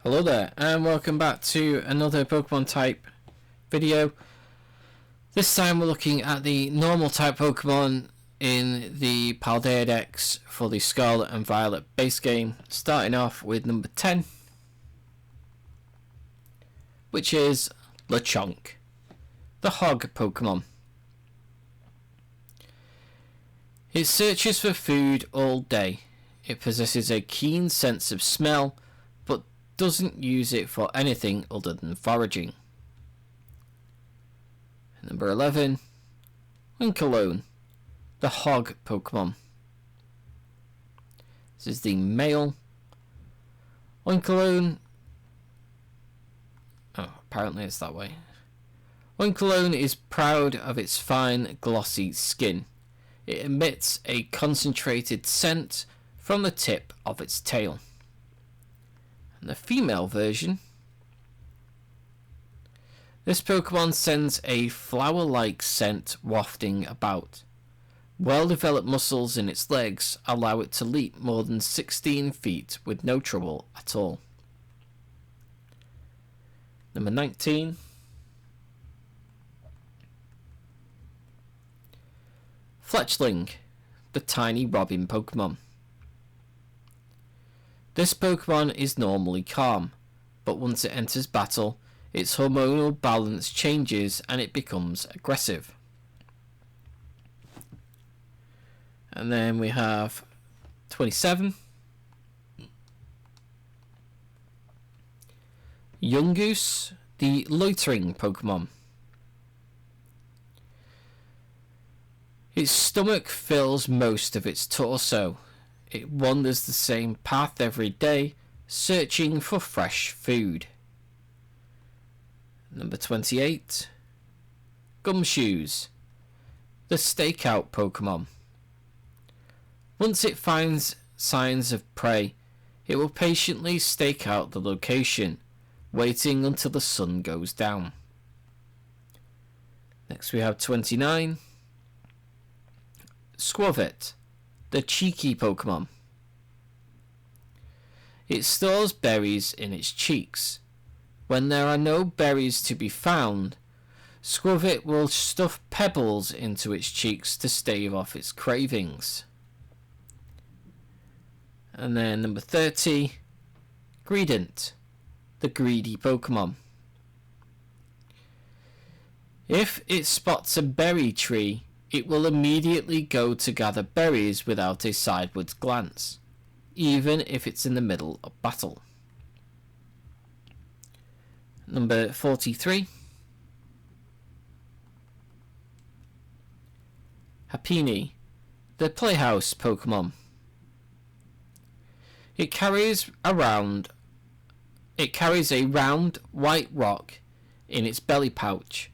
Hello there, and welcome back to another Pokemon type video. This time we're looking at the normal type Pokemon in the pokedex for the Scarlet and Violet base game, starting off with number 10, which is Lechonk, the hog Pokemon. It searches for food all day. It possesses a keen sense of smell, but doesn't use it for anything other than foraging. Number 11, Winkalone, the hog Pokemon. This is the male. Winkalone. Oh, apparently it's that way. Winkalone is proud of its fine, glossy skin. It emits a concentrated scent from the tip of its tail. And the female version, this Pokemon sends a flower-like scent wafting about. Well-developed muscles in its legs allow it to leap more than 16 feet with no trouble at all. Number 19, Fletchling, the tiny robin Pokemon. This Pokemon is normally calm, but once it enters battle, its hormonal balance changes and it becomes aggressive. And then we have 27, Yungoos, the loitering Pokemon. Its stomach fills most of its torso. It wanders the same path every day, searching for fresh food. Number 28, Gumshoes, the stakeout Pokemon. Once it finds signs of prey, it will patiently stake out the location, waiting until the sun goes down. Next we have 29, Squavit, the cheeky Pokemon. It stores berries in its cheeks. When there are no berries to be found, Squavit will stuff pebbles into its cheeks to stave off its cravings. And then number 30, Greedent, the greedy Pokemon. If it spots a berry tree, it will immediately go to gather berries without a sideways glance, even if it's in the middle of battle. Number 43, Happiny, the playhouse Pokemon. It carries a round white rock in its belly pouch.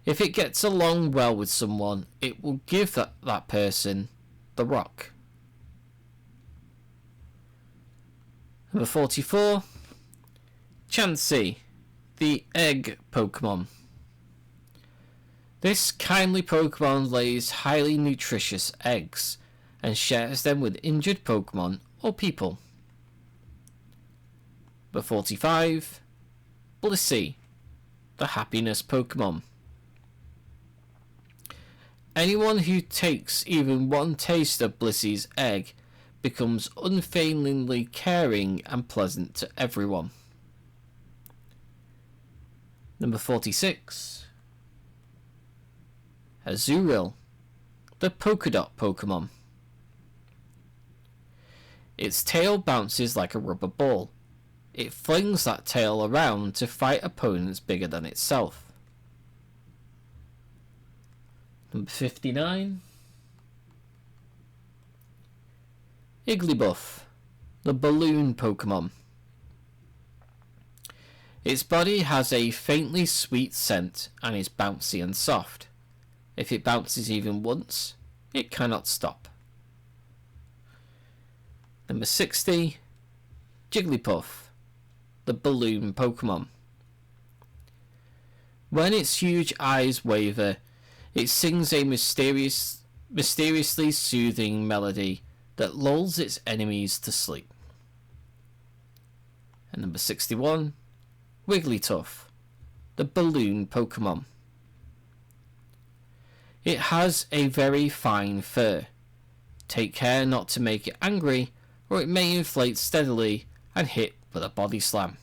If it gets along well with someone, it will give that person the rock. Number 44, Chansey, the egg Pokemon. This kindly Pokemon lays highly nutritious eggs and shares them with injured Pokemon or people. Number 45, Blissey, the happiness Pokemon. Anyone who takes even one taste of Blissey's egg becomes unfailingly caring and pleasant to everyone. Number 46, Azurill, the polka dot Pokemon. Its tail bounces like a rubber ball. It flings that tail around to fight opponents bigger than itself. Number 59, Igglybuff, the balloon Pokemon. Its body has a faintly sweet scent and is bouncy and soft. If it bounces even once, it cannot stop. Number 60, Jigglypuff, the balloon Pokemon. When its huge eyes waver, it sings a mysteriously soothing melody that lulls its enemies to sleep. And number 61, Wigglytuff, the balloon Pokemon. It has a very fine fur. Take care not to make it angry, or it may inflate steadily and hit with a body slam.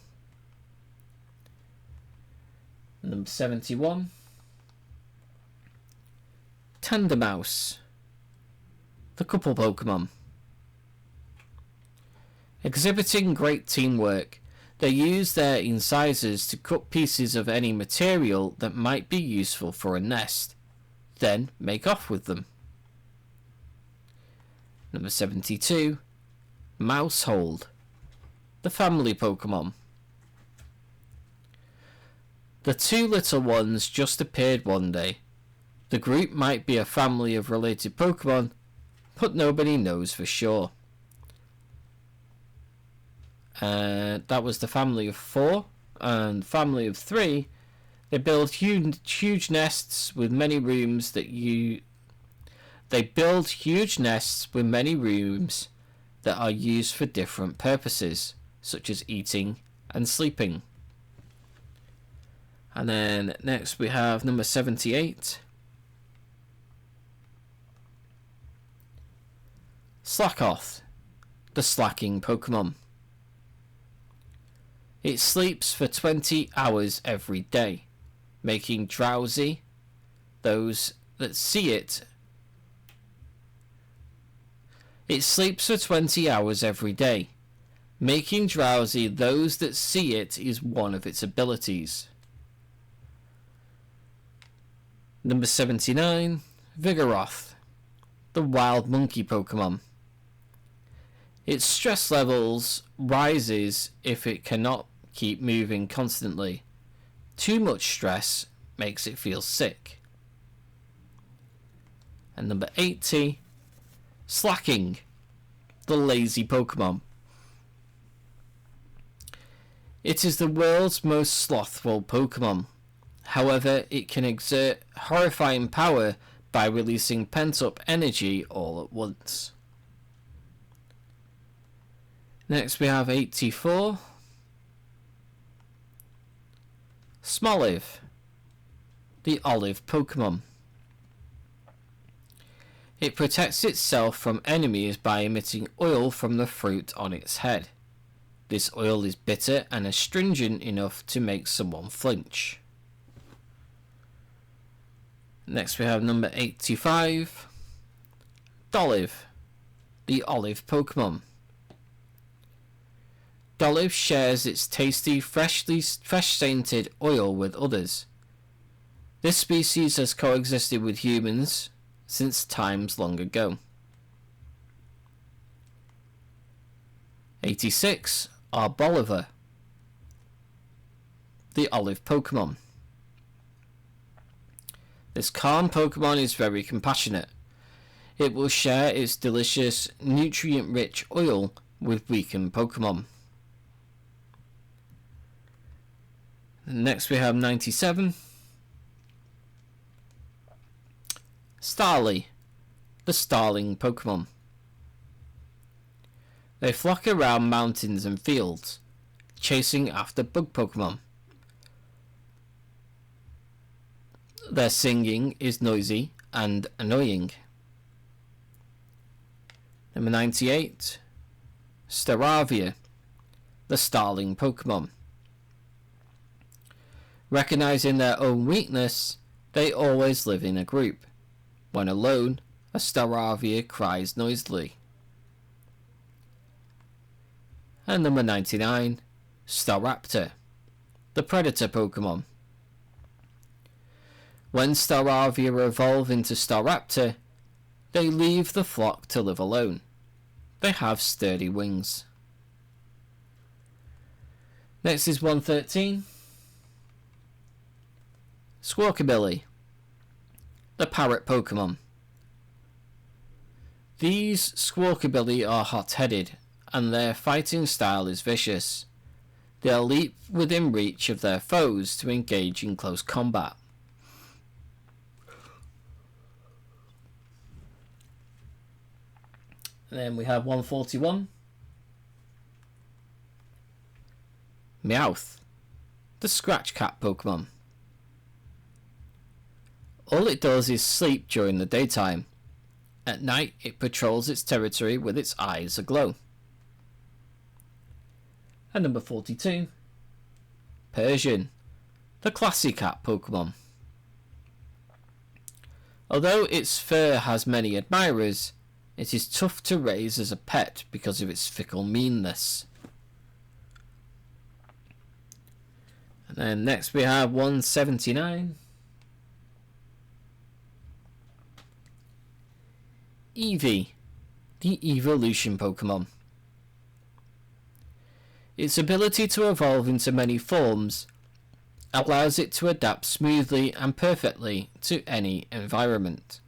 Number 71, Tandemaus, the couple Pokemon. Exhibiting great teamwork, they use their incisors to cut pieces of any material that might be useful for a nest, then make off with them. Number 72, Mousehold, the family Pokemon. The two little ones just appeared one day. The group might be a family of related Pokemon, but nobody knows for sure. That was the family of 4, and family of 3. They build huge nests with many rooms that are used for different purposes, such as eating and sleeping. And then next we have number 78, Slackoth, the slacking Pokemon. It sleeps for 20 hours every day, making drowsy those that see it. It sleeps for 20 hours every day. Making drowsy those that see it is one of its abilities. Number 79, Vigoroth, the wild monkey Pokemon. Its stress levels rises if it cannot keep moving constantly. Too much stress makes it feel sick. And number 80, Slacking, the lazy Pokemon. It is the world's most slothful Pokemon. However, it can exert horrifying power by releasing pent-up energy all at once. Next we have 84, Smoliv, the olive Pokemon. It protects itself from enemies by emitting oil from the fruit on its head. This oil is bitter and astringent enough to make someone flinch. Next we have number 85, Dolliv, the olive Pokemon. Dolliv shares its tasty, fresh-scented oil with others. This species has coexisted with humans since times long ago. 86, Arboliver, the olive Pokemon. This calm Pokemon is very compassionate. It will share its delicious, nutrient-rich oil with weakened Pokemon. Next we have 97, Starly, the starling Pokemon. They flock around mountains and fields, chasing after bug Pokemon. Their singing is noisy and annoying. Number 98, Staravia, the starling Pokemon. Recognizing their own weakness, they always live in a group. When alone, a Staravia cries noisily. And number 99, Staraptor, the predator Pokemon. When Staravia evolve into Staraptor, they leave the flock to live alone. They have sturdy wings. Next is 113, Squawkabilly, the parrot Pokemon. These Squawkabilly are hot-headed, and their fighting style is vicious. They'll leap within reach of their foes to engage in close combat. And then we have 141, Meowth, the Scratch Cat Pokemon. All it does is sleep during the daytime. At night, it patrols its territory with its eyes aglow. And number 42, Persian, the Classy Cat Pokemon. Although its fur has many admirers, it is tough to raise as a pet because of its fickle meanness. And then next we have 179, Eevee, the Evolution Pokemon. Its ability to evolve into many forms allows it to adapt smoothly and perfectly to any environment.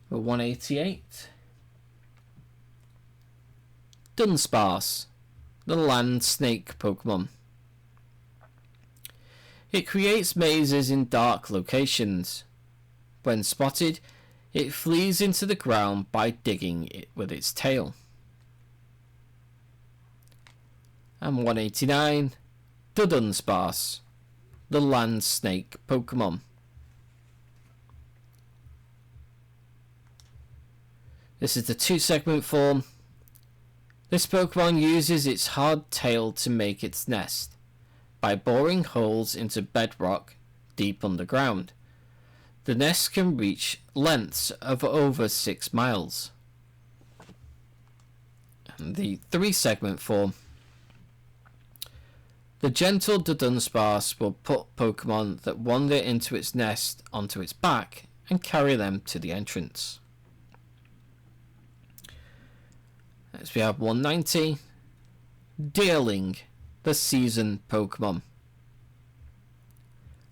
188, Dunsparce, the Land Snake Pokemon. It creates mazes in dark locations. When spotted, it flees into the ground by digging it with its tail. And 189, Dunsparce, the Land Snake Pokemon. This is the 2-segment form. This Pokemon uses its hard tail to make its nest by boring holes into bedrock deep underground. The nest can reach lengths of over 6 miles. And the 3-segment form. The gentle Dunsparce will put Pokemon that wander into its nest onto its back and carry them to the entrance. Next we have 190, Deerling, the Season Pokemon.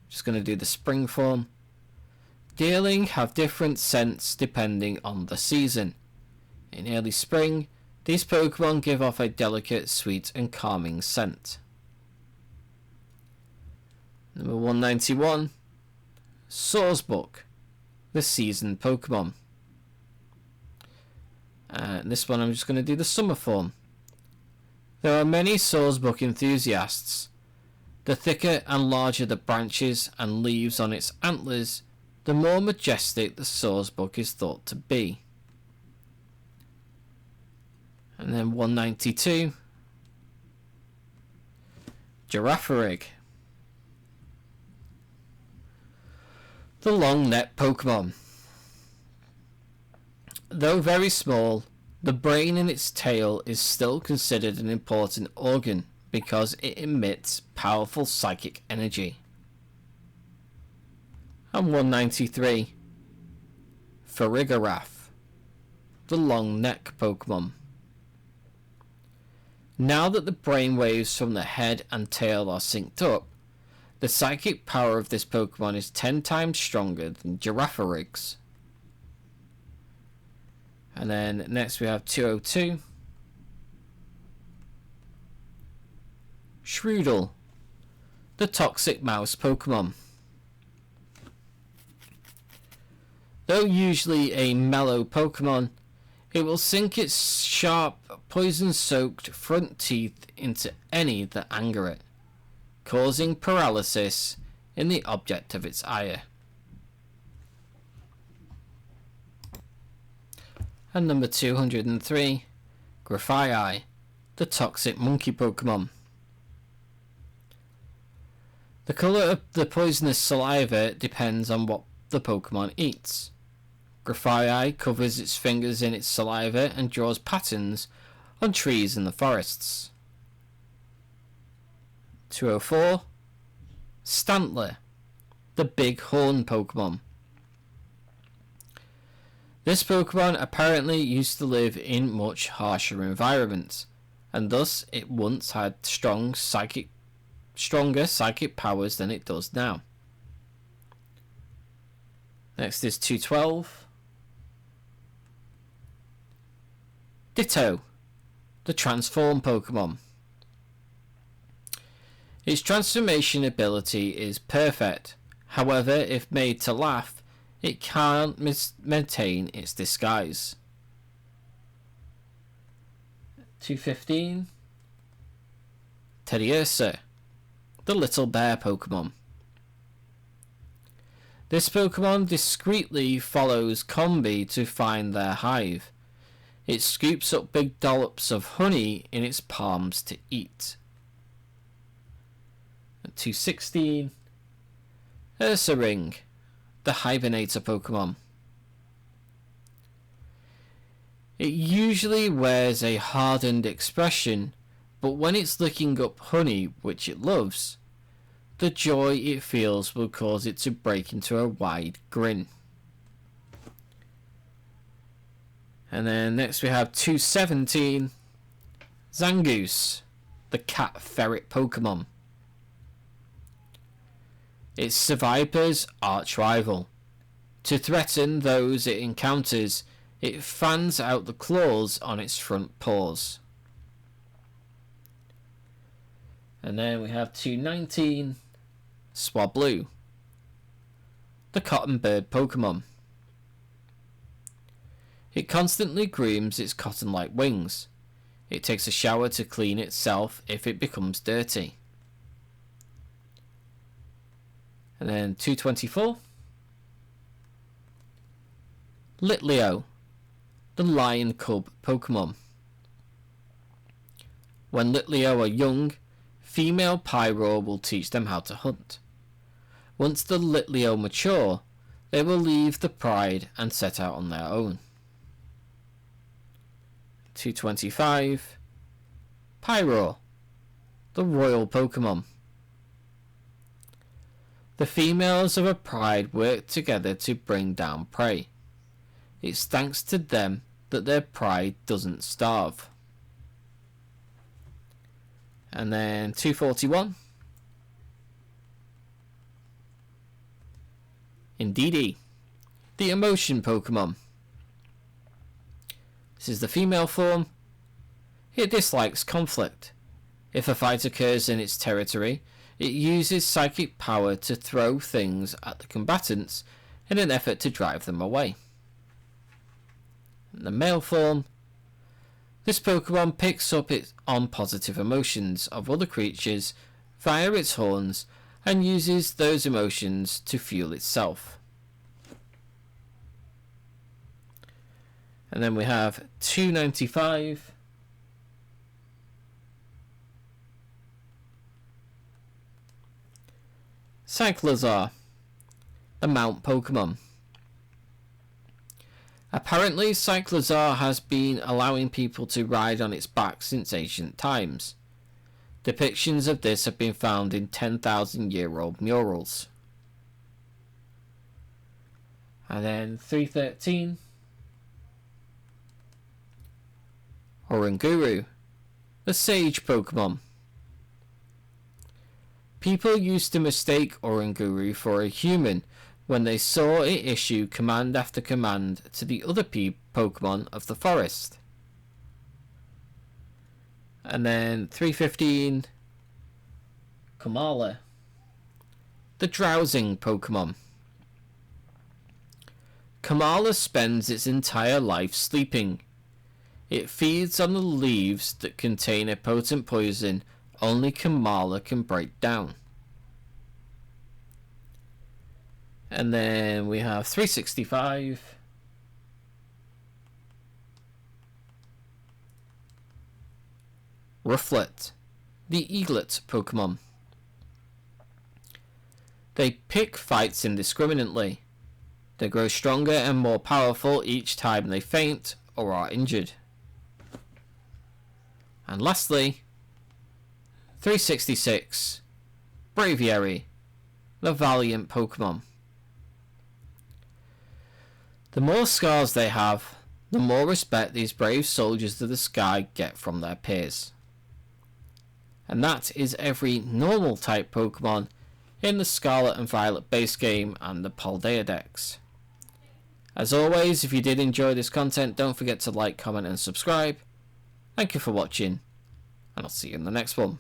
Just going to do the spring form. Deerling have different scents depending on the season. In early spring, these Pokemon give off a delicate, sweet and calming scent. Number 191, Sawsbuck, the Season Pokemon. This one I'm just going to do the summer form. There are many Sawsbuck enthusiasts. The thicker and larger the branches and leaves on its antlers, the more majestic the Sawsbuck is thought to be. And then 192, Girafarig, the long-necked Pokemon. Though very small, the brain in its tail is still considered an important organ because it emits powerful psychic energy. And 193, Farigiraf, the long-necked Pokemon. Now that the brain waves from the head and tail are synced up, the psychic power of this Pokemon is 10 times stronger than Girafarig's. And then next we have 202, Shroodle, the toxic mouse Pokemon. Though usually a mellow Pokemon, it will sink its sharp, poison-soaked front teeth into any that anger it, causing paralysis in the object of its ire. And number 203, Grafaiai, the toxic monkey Pokemon. The colour of the poisonous saliva depends on what the Pokemon eats. Grafaiai covers its fingers in its saliva and draws patterns on trees in the forests. 204, Stantler, the big horn Pokemon. This Pokemon apparently used to live in much harsher environments, and thus it once had stronger psychic powers than it does now. Next is 212, Ditto, the transform Pokemon. Its transformation ability is perfect. However, if made to laugh, it can't maintain its disguise. 215, Teddiursa, the little bear Pokemon. This Pokemon discreetly follows Combi to find their hive. It scoops up big dollops of honey in its palms to eat. At 216, Ursaring, the Hibernator Pokemon. It usually wears a hardened expression, but when it's licking up honey, which it loves, the joy it feels will cause it to break into a wide grin. And then next we have 217, Zangoose, the cat ferret Pokemon. It's Seviper's arch rival. To threaten those it encounters, it fans out the claws on its front paws. And then we have 219, Swablu, the cotton bird Pokemon. It constantly grooms its cotton-like wings. It takes a shower to clean itself if it becomes dirty. And then 224, Litleo, the lion cub Pokemon. When Litleo are young, female Pyro will teach them how to hunt. Once the Litleo mature, they will leave the pride and set out on their own. 225, Pyro, the royal Pokemon. The females of a pride work together to bring down prey. It's thanks to them that their pride doesn't starve. And then 241, Indeedee, the emotion Pokemon. This is the female form. It dislikes conflict. If a fight occurs in its territory, it uses psychic power to throw things at the combatants in an effort to drive them away. In the male form, this Pokemon picks up on positive emotions of other creatures via its horns and uses those emotions to fuel itself. And then we have 295, Cyclizar, the mount Pokemon. Apparently, Cyclizar has been allowing people to ride on its back since ancient times. Depictions of this have been found in 10,000-year-old murals. And then 313, Oranguru, the sage Pokemon. People used to mistake Oranguru for a human when they saw it issue command after command to the other Pokemon of the forest. And then 315, Kamala, the drowsing Pokemon. Kamala spends its entire life sleeping. It feeds on the leaves that contain a potent poison only Kamala can break down. And then we have 365, Rufflet, the eaglet Pokemon. They pick fights indiscriminately. They grow stronger and more powerful each time they faint or are injured. And lastly, 366, Braviary, the valiant Pokemon. The more scars they have, the more respect these brave soldiers of the sky get from their peers. And that is every normal type Pokemon in the Scarlet and Violet base game and the pokedex. As always, if you did enjoy this content, don't forget to like, comment and subscribe. Thank you for watching, and I'll see you in the next one.